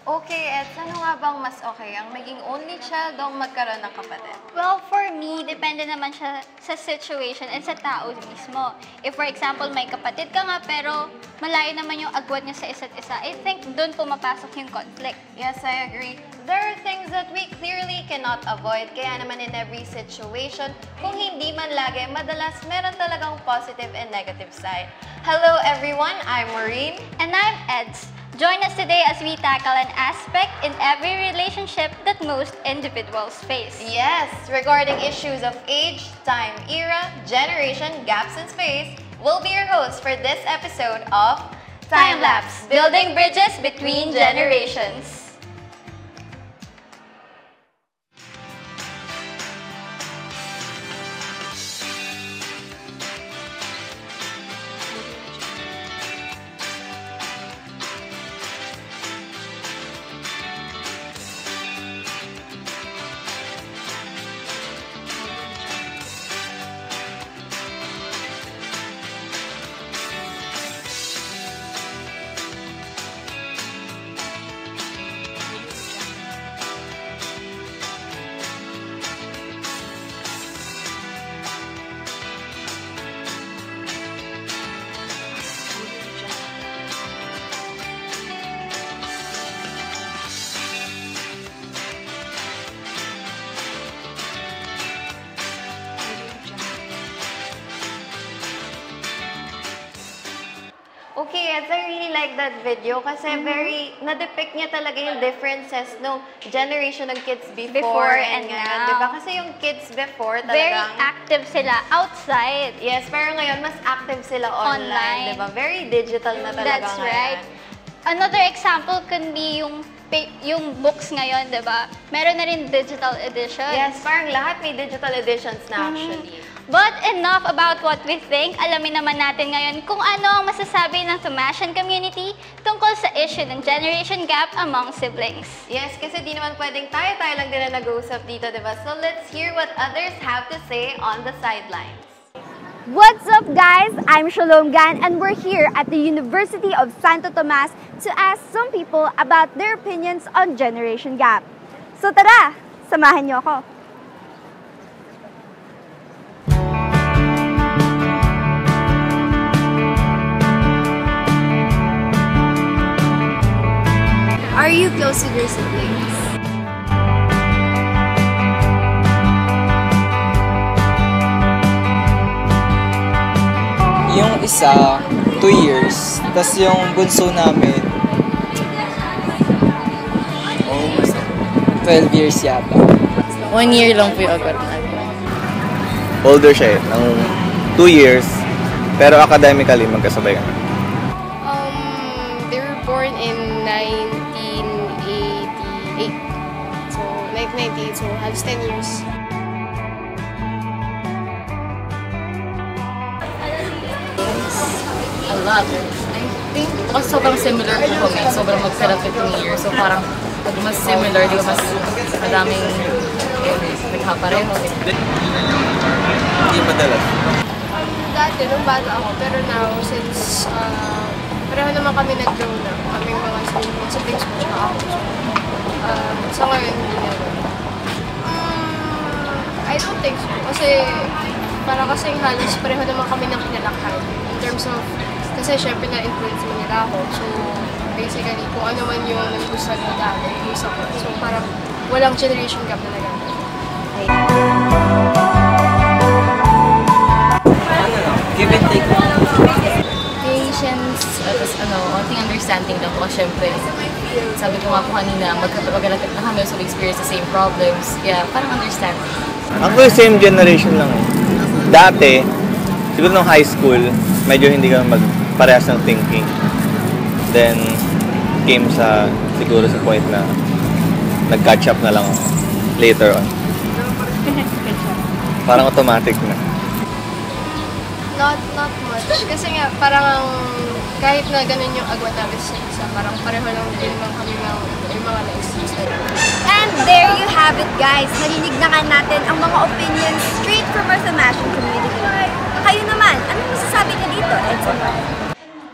Okay, Ed, ano nga bang mas okay? Ang maging only child o magkaroon ng kapatid? Well, for me, depende naman siya sa situation and sa tao mismo. If for example, may kapatid ka nga pero malayo naman yung agwat niya sa isa't isa, I think doon pumapasok yung conflict. Yes, I agree. There are things that we clearly cannot avoid. Kaya naman in every situation, kung hindi man lagi, madalas meron talagang positive and negative side. Hello everyone, I'm Maureen. And I'm Eds. Join us today as we tackle an aspect in every relationship that most individuals face. Yes, regarding issues of age, time, era, generation, gaps in space, we'll be your host for this episode of Time Lapse, building bridges between generations. Okay, Eds, I really like that video kasi very, na-depict niya talaga yung differences no generation ng kids before and ngayon, now. diba? Kasi yung kids before Very talagang... active sila outside. Yes, pero ngayon mas active sila online, diba? Very digital na talaga That's ngayon. right. Another example can be yung books ngayon, di ba? Meron na rin digital edition. Yes, parang lahat may digital editions na actually. But enough about what we think. Alamin naman natin ngayon kung ano ang masasabi ng Tumashan community tungkol sa issue ng generation gap among siblings. Yes, kasi di naman pwedeng tayo lang din na nag-uusap dito, diba? So let's hear what others have to say on the sidelines. What's up guys? I'm Shalom Gan and we're here at the University of Santo Tomas to ask some people about their opinions on generation gap. So tara, samahan niyo ako. Are you close with your siblings? Yung isa, 2 years. Tapos yung bunso namin, almost 12 years yata. 1 year lang po yung agad natin. Older siya ng 2 years, pero academically magkasabay kami. They were born in 1988. So, 1998, so halos 10 years. A lot. I think, kasi sobrang similar po kami. Sobrang magkalapit ng year. So parang, pag mas similar, di ba mas madaming nagkapareho. Hindi madalas. Dati, nung bata ako, pero now, since pareho naman kami nag-grow na, kaming mga siblings ko, tsaka ako. So, sa ngayon, hindi na. I don't think so. Kasi, para kasing halos pareho naman kami ng kinalakhan. In terms of, kasi syempre na-influence mo nila ako. So, basically, kung ano man yung nagustuhan mo dati, gusto ko. So, parang walang generation gap na naganda. Give and take. Patience, tapos konting understanding lang po. Syempre, sabi ko nga po kanina, magkalapit na kami, so we experience the same problems. Kaya parang understanding. Ako same generation lang eh. Dati, siguro nung high school, medyo hindi kami magparehas ng thinking. Then, came sa, siguro sa point na nag-catch up na lang later on. Parang automatic na. Not much. Kasi nga, parang kahit na ganun yung agwat namin sa isa, parang pareho lang din naman kami ng yung mga na-exist. And there you have it guys. Narinig na natin ang mga opinions straight from our Tumashan community. Kayo naman, anong masasabi niyo dito?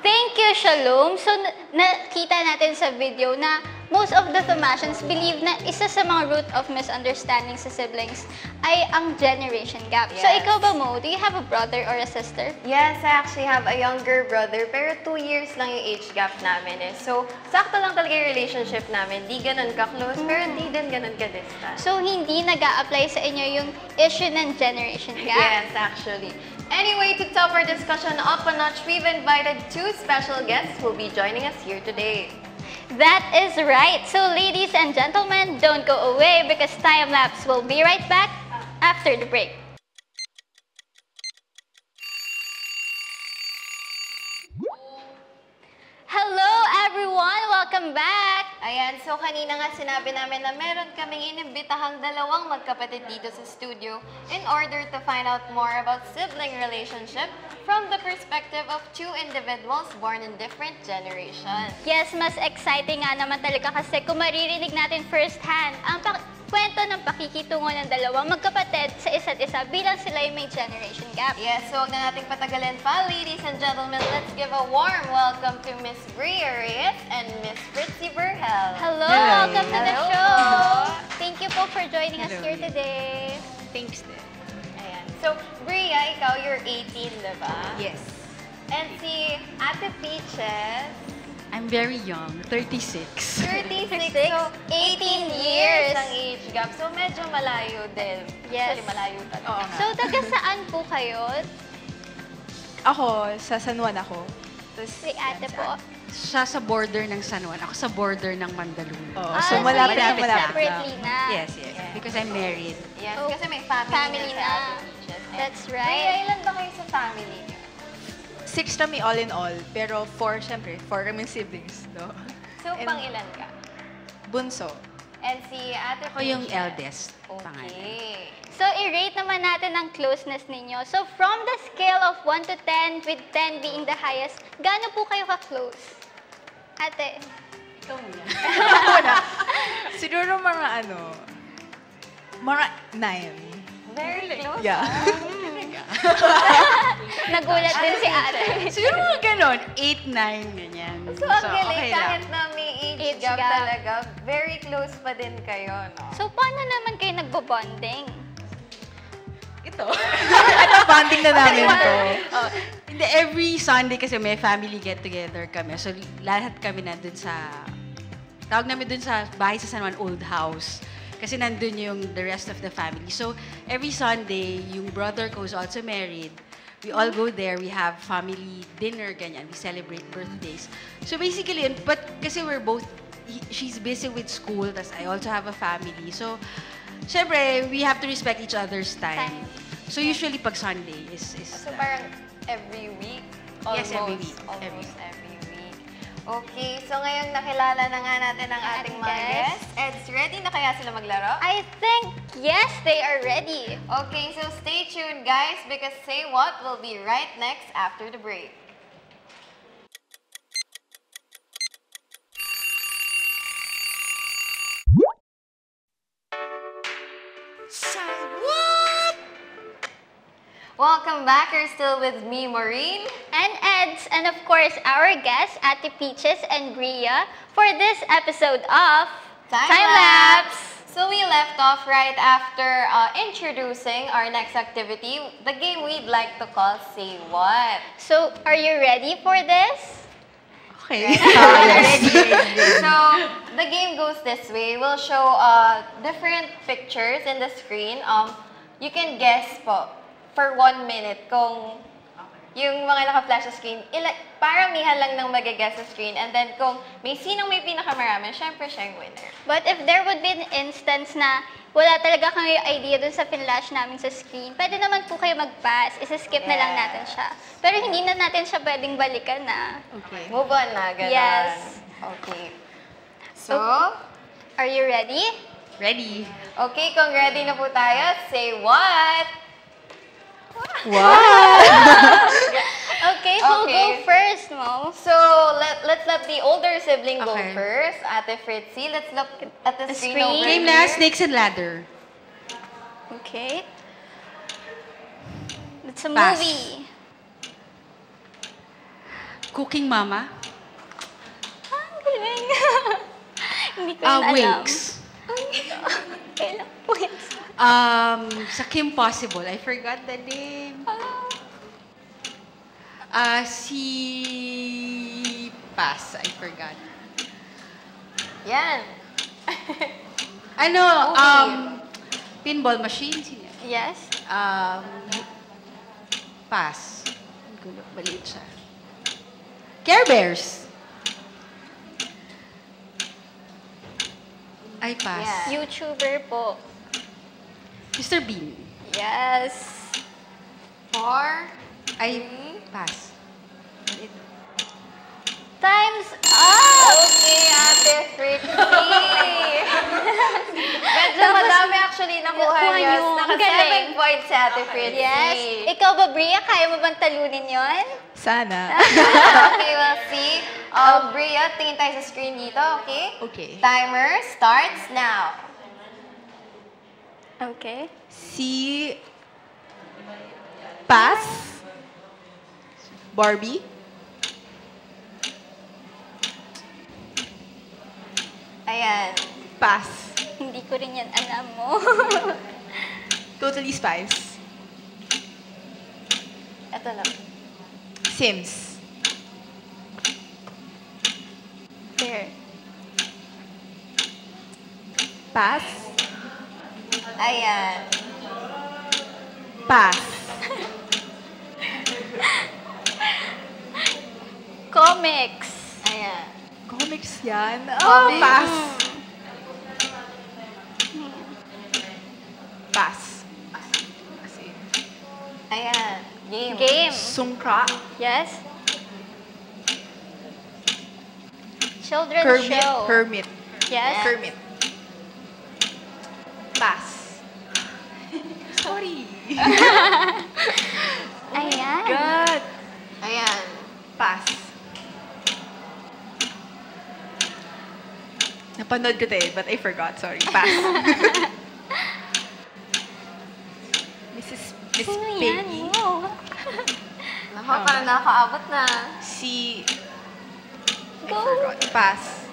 Thank you, Shalom. So, nakita natin sa video na most of the Thomasians believe na isa sa mga root of misunderstanding sa siblings ay ang generation gap. So Yes. ikaw ba, Mo? Do you have a brother or a sister? Yes, I actually have a younger brother, pero 2 years lang yung age gap namin eh. So, sakto lang talaga yung relationship namin. Di ganun ka-close, pero di din ganun ka-distant. So hindi nag-a-apply sa inyo yung issue ng generation gap? Yes, actually. Anyway, to top our discussion up a notch, we've invited 2 special guests who will be joining us here today. That is right. So ladies and gentlemen, don't go away because Time Lapse will be right back after the break. Hello everyone! Welcome back! Ayan, so kanina nga sinabi namin na meron kaming inimbitahang dalawang magkapatid dito sa studio in order to find out more about sibling relationship from the perspective of 2 individuals born in different generations. Yes, mas exciting nga naman talaga kasi kung maririnig natin first hand ang kwento ng pakikitungo ng dalawang magkapatid sa isa't isa bilang sila yung may generation gap. Yes, so huwag na nating patagalin pa. Ladies and gentlemen, let's give a warm welcome to Miss Bria Reyes and Miss Fritzy Burhel. Hello! Hello. Welcome to the Hello show! po. Thank you po for joining us Hello. here today. Thanks din. Ayan. So, Bria, ikaw, you're 18, diba? Yes. And si Ate Peaches, I'm very young, 36. 36, 36, so 18 years years. ang age gap. So, medyo malayo din. Yes. Actually, malayo talaga. Oo nga. So, taga saan po kayo? Ako, sa San Juan ako. Tapos, Si ate po. Siya sa border ng San Juan, ako sa border ng Mandaluyong. Oo, Ah, so malapit na so malapit separately lang. na. Yes, yes. Because I'm married. Yes, Oh, kasi may family, family na si na. Ate Peaches. And That's Bria, right. ilan ba kayo sa family niyo? 6 kami all in all, pero 4, syempre, 4 kami siblings, no? So, And- pang ilan ka? Bunso. And si Ate Ako yung Peaches? eldest. Pangalan. Okay. So, i-rate naman natin ang closeness ninyo. So, from the scale of 1 to 10, with 10 being the highest, gaano po kayo ka-close? Ate? Ikaw muna. Siguro mga 9. Very close. Yeah. Nagulat din si ate. Siguro mga ganon, 8, 9, ganyan. So, ang galing, okay lang. kahit na may age Age gap, gap. talaga, very close pa din kayo, no? So, paano naman kayo nagbo-bonding? Ito. Ano, bonding na namin to. Oh, hindi, every Sunday kasi may family get-together kami. So, lahat kami nandun sa... Tawag namin dun sa bahay sa San Juan, old house. Kasi nandun yung the rest of the family. So, every Sunday, yung brother ko who's also married, we all go there. We have family dinner, ganyan. We celebrate birthdays. So, basically, but kasi we're both... She's busy with school, tas I also have a family. So, syempre, we have to respect each other's time. So, usually, pag Sunday is So, parang every week? Almost, Yes, every week. Almost Every every week. Okay, so ngayon nakilala na nga natin ang ating mga guests. Eds, ready na kaya sila maglaro? I think, yes, they are ready. Okay, so stay tuned guys because Say What will be right next after the break. Welcome back. You're still with me, Maureen. And Eds, and of course, our guests, Ate Peaches and Bria, for this episode of Time Lapse. So we left off right after introducing our next activity, the game we'd like to call Say What. So, are you ready for this? Okay. So the game goes this way. We'll show different pictures in the screen. You can guess po for 1 minute kung yung mga naka-flash sa screen, paramihan lang ng mag-guess sa screen. And then kung may sinong may pinakamarami, syempre siya yung winner. But if there would be an instance na wala talaga kayo idea dun sa flash namin sa screen, pwede naman po kayo mag-pass. Isa-skip na lang natin siya. Pero hindi na natin siya pwedeng balikan na. Okay. Move on na, ganun. Yes. Okay. So, Are you ready? Ready? okay, kung ready na po tayo, say what? Okay, who'll go Okay. first, Mo? So, let's let the older sibling go Okay. first. Ate Fritzy, let's look at the screen screen. over Game here. na, Snakes and Ladder. Okay. It's a Pass. movie. Cooking Mama. Ang galing. Hindi ko yun alam. Winx. Kailang points. Sa Kim Possible, I forgot the name. Si Pass, I forgot. Yan. Pinball machine, sino yan? Yes. Pass. Maliit siya. Care Bears. Ay, pass. Yeah. YouTuber po. Mr. Bean. Yes. 4. Ay, pass. Time's up! Okay, Ate Fritzy. Medyo madami actually nakuha niya. Naka 7 points si Ate Fritzy. Yes. Ikaw ba, Bria? Kaya mo bang talunin yon? Sana. Okay, we'll see. Bria, tingin tayo sa screen dito, okay? Okay. Timer starts now. Okay. Si Pass. Barbie. Ayan. Pass. Hindi ko rin yan alam mo. Totally Spies. Ito lang. Sims. There. Pass. Ayan. Pass. Comics. Ayan. Comics yan. Comics. Pass. Pass. Kasi. Ayan. Game. Game. Sungkra. Yes. Children's Kermit. show. Kermit. Yes. Kermit. Pass. Sorry. Ayan. God. Ayan. Pass. Napanood ko but I forgot. Sorry. Pass. Miss Sino yan? Peggy. Wow. Nako, parang nakakaabot na. Si... I Go. forgot. Pass.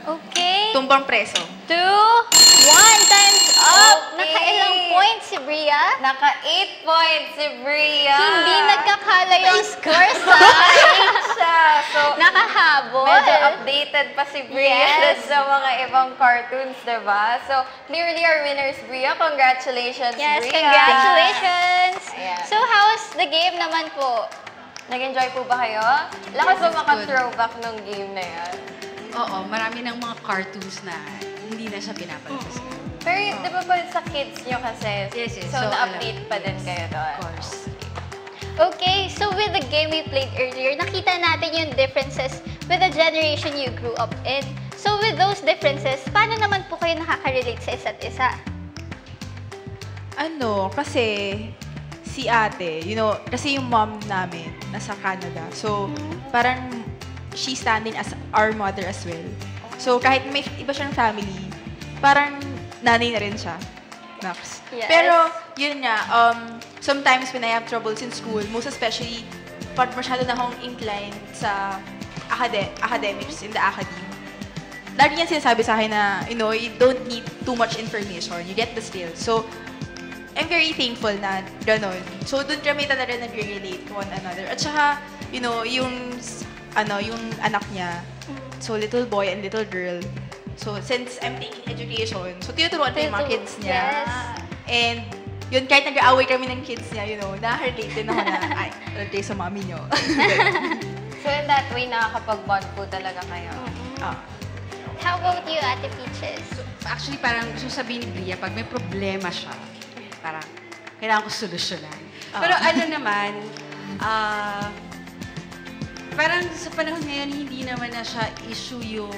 Okay. Tumbang preso. 2, 1. Time's up. Okay. Nakailang points si Bria? Naka 8 points si Bria. Hindi nagkakala yung scores, ha? siya. So, Nakahabol. medyo updated pa si Bria Yes. sa mga ibang cartoons, diba? So, clearly our winners, Bria. Congratulations, Yes, Bria. congratulations. Ayan. So, how's the game naman po? Nag-enjoy po ba kayo? Lakas ba maka-throwback ng game na yan? Oo, marami ng mga cartoons na hindi na siya pinapalabas. Pero di ba pa sa kids nyo kasi? Yes, yes. So, So, na-update pa din kayo doon. Of course. Okay, so with the game we played earlier, nakita natin yung differences with the generation you grew up in. So with those differences, paano naman po kayo nakaka-relate sa isa't isa? Kasi si ate, kasi yung mom namin nasa Canada. So, parang she's standing as our mother as well. So, kahit may iba siyang family, parang nanay na rin siya. Nax. Yes. Pero, yun nga, sometimes when I have troubles in school, most especially, pag masyado na akong inclined sa academics in the academe, lagi niyan sinasabi sa akin na, you don't need too much information. You get the skills. So, I'm very thankful na gano'n. So, dun kami talaga nag-relate to one another. At saka, yung anak niya, so little boy and little girl. So, since I'm taking education, so tinuturuan ko yung mga kids niya. Yes. And, yun, kahit nag-aaway kami ng kids niya, nakaka-relate din ako na, ay, relate sa mommy niyo. So, in that way, nakakapag-bond po talaga kayo. How about you, Ate Peaches? Actually, parang gusto sabihin ni Bria, pag may problema siya, parang kailangan ko solusyonan. Pero naman, parang sa panahon ngayon, hindi naman na siya issue yung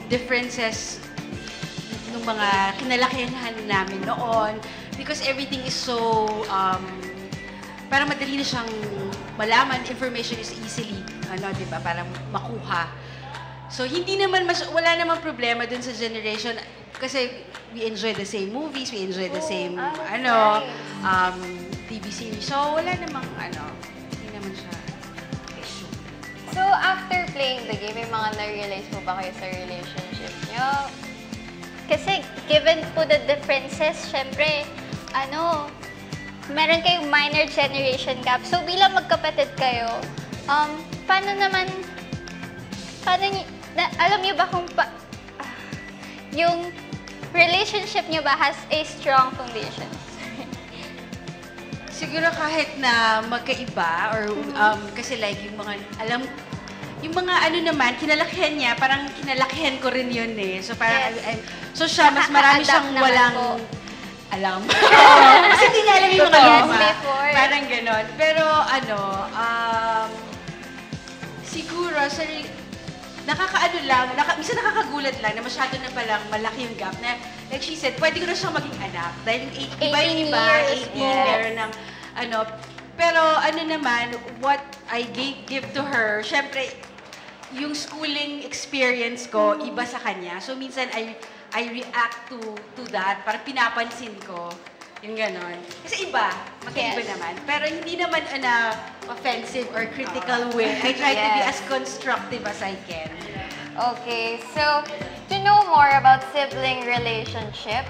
differences ng mga kinalakihan namin noon. Because everything is so, parang madali na siyang malaman, information is easily, diba, parang makuha. So, wala namang problema dun sa generation kasi we enjoy the same movies, we enjoy the same, TV series. So, wala namang, hindi naman siya issue. So, after playing the game, may mga na-realize mo ba kayo sa relationship niyo? Kasi given po the differences, syempre, meron kayong minor generation gap. So, bilang magkapatid kayo, alam niyo ba kung yung relationship niyo ba has a strong foundation? Siguro kahit na magkaiba or kasi like yung mga naman kinalakihan niya, parang kinalakihan ko rin yun eh. So parang so siya mas marami siyang walang alam. Kasi hindi niya alam yung mga before. Parang ganon. Pero siguro nakakaano lang, minsan nakakagulat lang na masyado na palang malaki yung gap na, like she said, pwede ko na siyang maging anak. Dahil iba yung iba, 18, meron ng pero naman, what I give to her, syempre, yung schooling experience ko, iba sa kanya. So minsan, I react to that, parang pinapansin ko. Yung ganon. Kasi iba, magkaiba naman. Pero hindi naman offensive or critical way. I try to be as constructive as I can. Okay, so to know more about sibling relationship,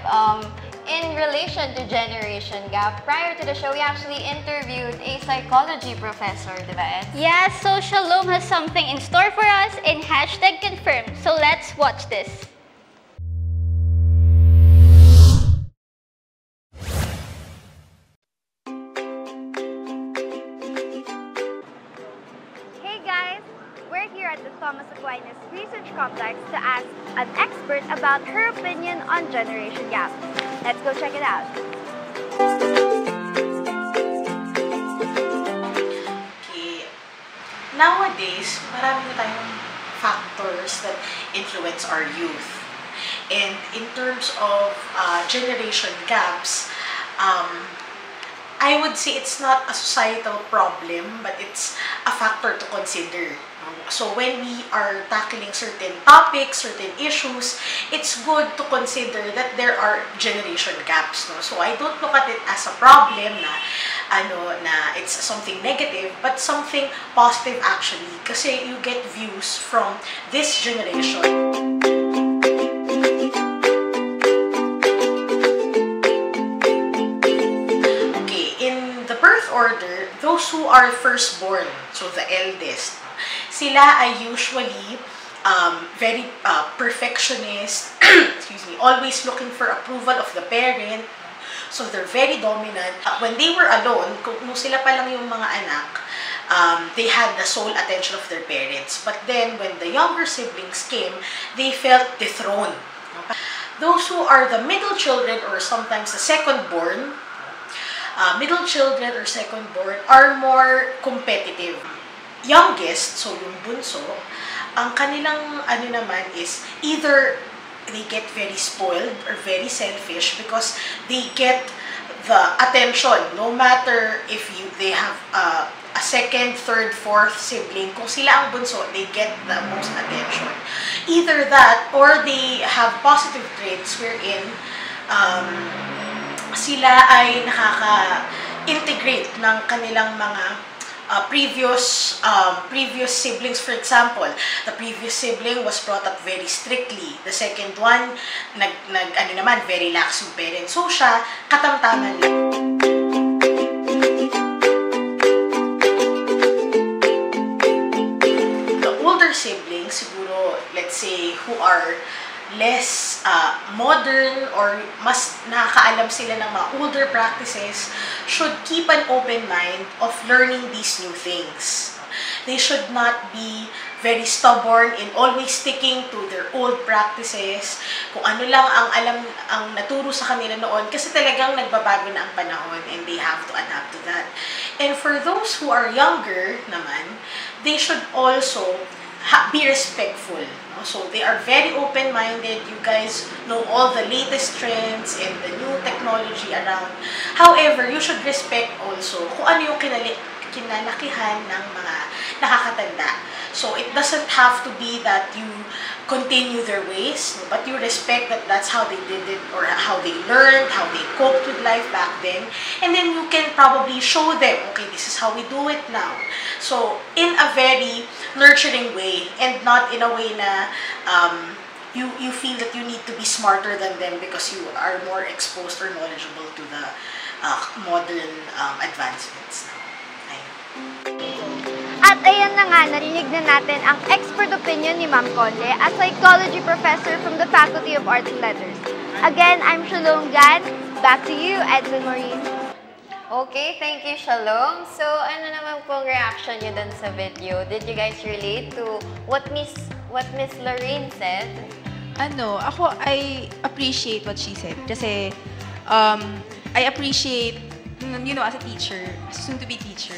in relation to generation gap, prior to the show, we actually interviewed a psychology professor, diba, Ed? Yes, so Shalom has something in store for us in #confirmed. So let's watch this. At the Thomas Aquinas Research Complex to ask an expert about her opinion on generation gap. Let's go check it out. Okay. Nowadays, marami na tayong factors that influence our youth. And in terms of generation gaps, I would say it's not a societal problem, but it's a factor to consider. So when we are tackling certain topics, certain issues, it's good to consider that there are generation gaps. No? So I don't look at it as a problem na it's something negative, but something positive actually. Kasi you get views from this generation. Order, those who are firstborn, so the eldest, sila ay usually very perfectionist, excuse me, always looking for approval of the parent. So they're very dominant. When they were alone, nung sila pa lang yung mga anak, they had the sole attention of their parents. But then when the younger siblings came, they felt dethroned. Those who are the middle children or sometimes the second-born, middle children or second-born are more competitive. Youngest, so yung bunso, ang kanilang naman is either they get very spoiled or very selfish because they get the attention no matter if they have a second, third, fourth sibling. Kung sila ang bunso, they get the most attention. Either that or they have positive traits wherein sila ay nakaka-integrate ng kanilang mga previous siblings. For example, the previous sibling was brought up very strictly. The second one, very lax yung parents. So siya, katamtaman lang. The older siblings, siguro, let's say, who are less modern or mas nakakaalam sila ng mga older practices, should keep an open mind of learning these new things. They should not be very stubborn in always sticking to their old practices, kung ano lang ang naturo sa kanila noon, kasi talagang nagbabago na ang panahon and they have to adapt to that. And for those who are younger naman, they should also be respectful. So they are very open-minded. You guys know all the latest trends and the new technology around. However, you should respect also kung ano yung kinalakihan ng mga nakakatanda. So it doesn't have to be that you continue their ways, but you respect that that's how they did it or how they learned, how they coped with life back then. And then you can probably show them, okay, this is how we do it now. So in a very nurturing way and not in a way na you feel that you need to be smarter than them because you are more exposed or knowledgeable to the modern advancements. At ayan na nga, narinig na natin ang expert opinion ni Ma'am Conle, a psychology professor from the Faculty of Arts and Letters. Again, I'm Shalom Gan. Back to you, Edson Maureen. Okay, thank you, Shalom. So, ano naman pong reaction nyo dun sa video? Did you guys relate to what Miss Lorraine said? Ako, I appreciate what she said. Kasi, I appreciate, as a teacher, soon-to-be teacher.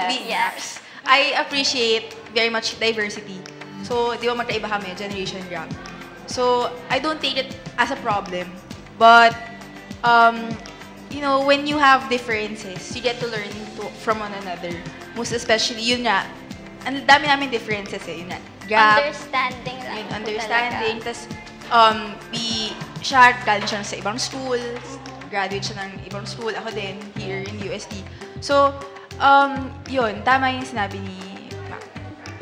Yes. I appreciate very much diversity. So, di ba magkaiba kami, generation gap. So, I don't take it as a problem. But, when you have differences, you get to learn from one another. Most especially, yun nga, ang dami namin differences yun nga. Gap, Understanding lang. yun, understanding. Tapos, siya, galing siya sa ibang school. Graduate siya ng ibang school. Ako din, here in UST. So, yun, tama yung sinabi ni Mac.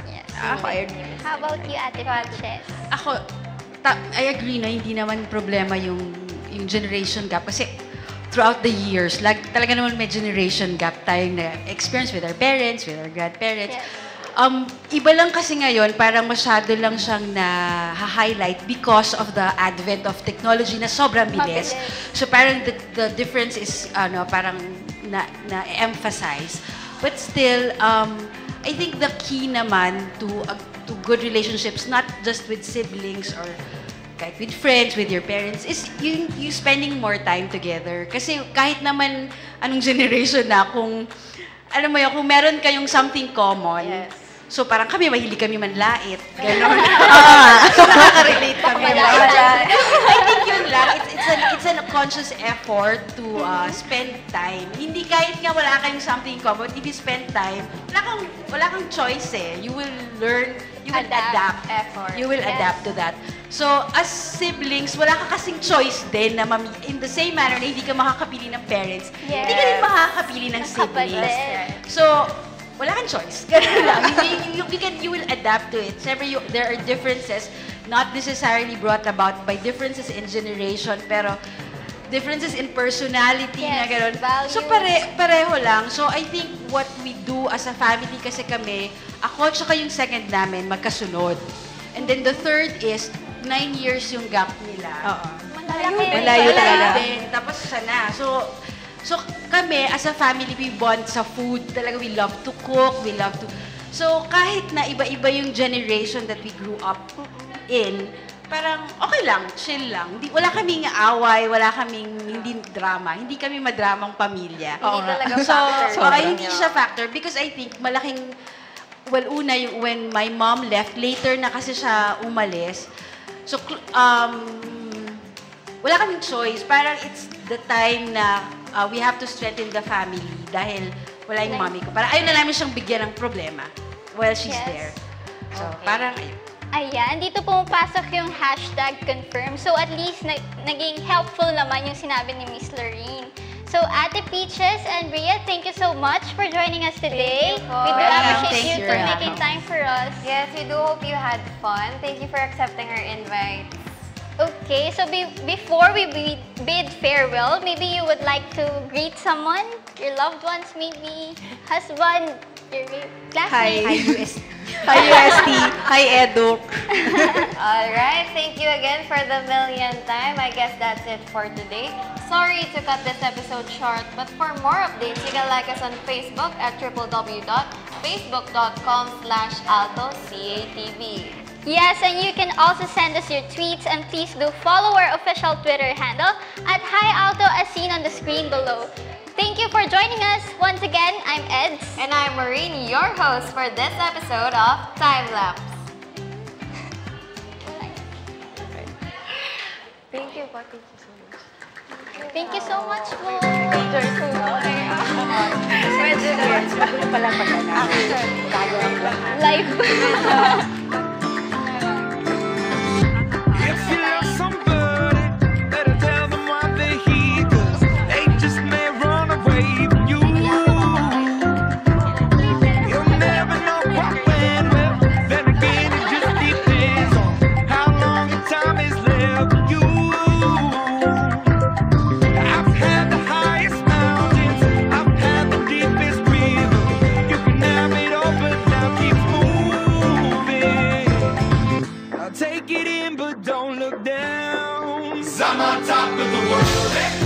Yes. Ako, I agree. How about you, Ate Patches? Ako, I agree na hindi naman problema yung generation gap. Kasi throughout the years, talaga naman may generation gap tayong na-experience with our parents, with our grandparents. Yes. Iba lang kasi ngayon, parang masyado lang siyang na-highlight because of the advent of technology na sobrang bilis. So parang the difference is parang na-emphasize. But still, I think the key naman to good relationships, not just with siblings or kahit with friends, with your parents, is you spending more time together. Kasi kahit naman anong generation na, kung alam mo yun, kung meron kayong something common, so parang mahilig kami manlait. Gano'n. So nakaka-relate kami. I think yun lang. It's a conscious effort to spend time. Hindi kahit nga wala kayong something common, if you spend time, wala kang choice eh. You will learn, you will adapt. You will adapt to that. So, as siblings, wala ka kasing choice din na in the same manner na hindi ka makakapili ng parents, hindi ka rin makakapili ng siblings. So, wala kang choice. Ganun lang. You will adapt to it. Siyempre, there are differences, not necessarily brought about by differences in generation, pero differences in personality na gano'n. So, pareho lang. So, I think what we do as a family, kasi kami, ako at saka yung second namin, magkasunod. And then the third is, 9 years yung gap nila. Malayo talaga. Tapos sana. So kami, as a family, we bond sa food. Talaga, we love to cook, we love to... So, kahit na iba-iba yung generation that we grew up in, parang okay lang, chill lang. Wala kaming away, wala kaming hindi drama. Hindi kami madramang pamilya. Hindi talaga factor. Hindi siya factor because I think malaking... Well, una, when my mom left, later na kasi siya umalis. So, wala kaming choice. Parang it's the time na we have to strengthen the family dahil wala yung mommy ko. Parang ayaw na namin siyang bigyan ng problema while she's there. So, parang ayun. Ayan, dito pumapasok yung #confirm. So, at least naging helpful naman yung sinabi ni Miss Lorraine. So, Ate Peaches and Rhea, thank you so much for joining us today. We do appreciate you for making time for us. Yes, we do hope you had fun. Thank you for accepting our invite. Okay, so before we bid farewell, maybe you would like to greet someone, your loved ones maybe, husband, your classmates. Hi, UST. Hi, UST. Hi, Edu. Alright, thank you again for the millionth time. I guess that's it for today. Sorry to cut this episode short, but for more updates, you can like us on Facebook at www.facebook.com/altocatv. Yes, and you can also send us your tweets, and please do follow our official Twitter handle at HiAlto as seen on the screen below. Thank you for joining us. Once again, I'm Eds. And I'm Maureen, your host for this episode of Time Lapse. Thank you, Pati. Thank you so much po. Enjoy so much. Magulo pala pala na. Kaya ang lahat. Live. If you love somebody, better tell them what they hear, 'cause they just may run away from you. You'll never know what went well. 'cause I'm on top of the world.